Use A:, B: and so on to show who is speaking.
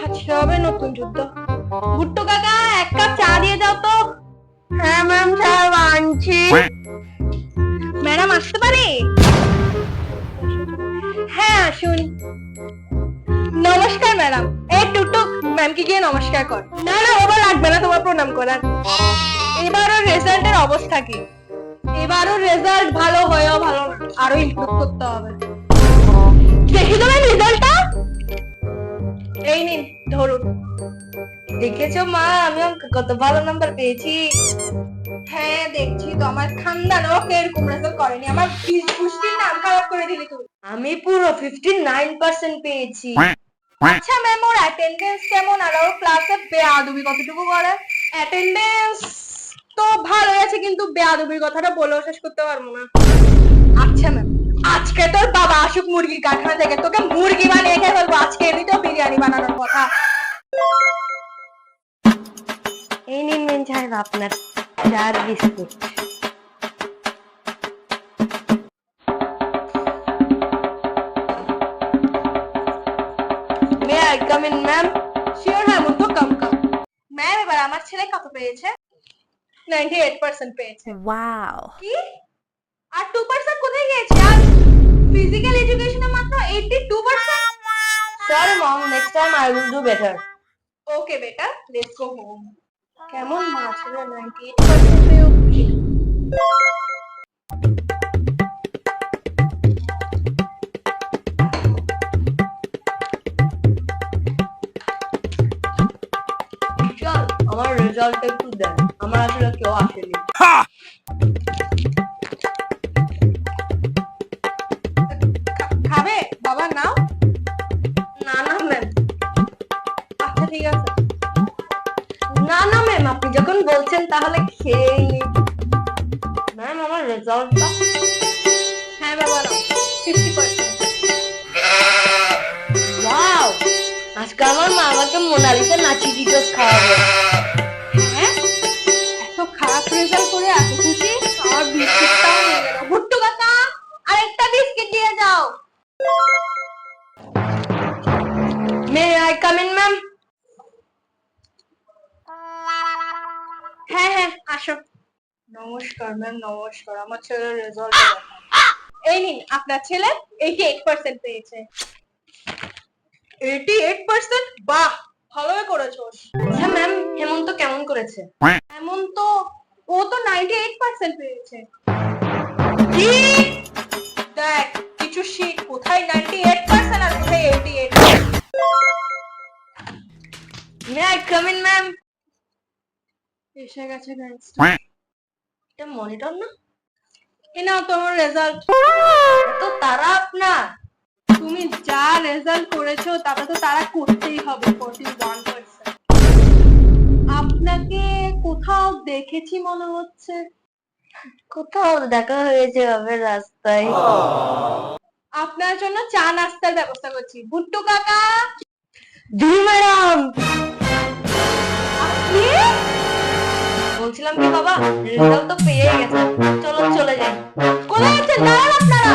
A: আজকে হবে নতুন যুদ্ধ। ভুট্টো কাকা, এক কাপ চা দিয়ে যাও তো। হ্যাঁ ম্যাম, স্যার আনছি। ম্যাডাম আসতে পারি? হ্যাঁ আসুন। নমস্কার ম্যাডাম। এই টুকটুক, ম্যামকে গিয়ে নমস্কার কর। না না, ওবার লাগবে না তোমার প্রণাম করার। এবারও রেজাল্টের অবস্থা কি? এবারও রেজাল্ট ভালো হয়েও ভালো না, আরো ইমপ্রুভ করতে হবে। দেখি তোমার রেজাল্টটা। এই নিন, ধরুন। দেখেছো মা, আমি কত ভালো নাম্বার পেয়েছি? হ্যাঁ দেখছি তো, আমার খানদানও এরকম রেজাল্ট করেনি। আমার পুষ্টির নাম খারাপ করে দিলি তুই। আমি পুরো 59% পেয়েছি। আচ্ছা ম্যাম, ওর অ্যাটেন্ডেন্স কেমন আর ওর ক্লাসে বেয়াদবি কতটুকু করে? অ্যাটেন্ডেন্স তো ভালো আছে, কিন্তু বেয়াদবির কথাটা বলেও শেষ করতে পারবো না। আচ্ছা ম্যাম, আজকে তোর বাবা আসুক মুরগির কারখানা থেকে, তোকে মুরগি বানিয়ে খেয়ে ফেলবো। আজকে এমনিতেও বিরিয়ানি বানানোর কথা। এই নিন মেন সাহেব আপনার 4 biscuit. May I come in ma'am? Sure হ্যাঁ, মুতো কাম কাম। ম্যাম, এবার আমার ছেলে কত পেয়েছে? 98% পেয়েছে। ওয়াও। কি? আর 2% কোথায় গিয়েছে? আর ফিজিক্যাল এডুকেশনে মাত্র 82%? Sorry mom, next time I will do better. Okay বেটা, লেটস গো হোম। কেমন মা ছেলে 98% পেয়েও খুশি। চল, আমার রেজাল্ট একটু দেন, আমার আসলে কেউ আসেনি। খাবে বাবা? নাও। না না ম্যাম। আচ্ছা ঠিক আছে। না না ম্যাম, আপনি যখন বলছেন তাহলে খেয়েই নিই। ম্যাম, আমার রেজাল্টটা। হ্যাঁ বাবা, নাও 50%। ওয়াও, আজকে আমার মা আমাকে মোনালিসা নাচি টিটোস খাওয়াবে। হ্যাঁ, এত খারাপ রেজাল্ট করে এত খুশি? আমার বিস্কিটটাও নিয়ে গেল। ভুট্টু কাকা, আরেকটা বিস্কিট দিয়ে যাও। May I come in ma'am? হ্যাঁ হ্যাঁ, আসো। নমস্কার ম্যাম, নমস্কার। আমার ছেলের রেজাল্ট এই নিন, আপনার ছেলে 88% পেয়েছে। 88%? বাহ, ভালোই করেছোস। আচ্ছা ম্যাম, হেমন্ত কেমন করেছে? হেমন্ত, ও তো 98% পেয়েছে। কি? দেখ, কিছু শিখ, কোথায় 98% আর কোথায় 88? May I come in ma'am? এসে গেছে গাইস। এটা মনিটর না? এ নাও তোমার রেজাল্ট। এত তারা আপনার? তুমি যা রেজাল্ট করেছো তাতে তো তারা করতেই হবে। 41%। আপনাকে কোথাও দেখেছি মনে হচ্ছে। কোথাও দেখা হয়েছে হবে রাস্তায়। আপনার জন্য চা নাস্তার ব্যবস্থা করছি। ভুট্টু কাকা। জি ম্যাডাম। আপনি? বলছিলাম কি বাবা, রেজাল্ট তো পেয়ে গেছে, চলো চলে যাই। কোথায় যাচ্ছেন? দাঁড়ান আপনারা।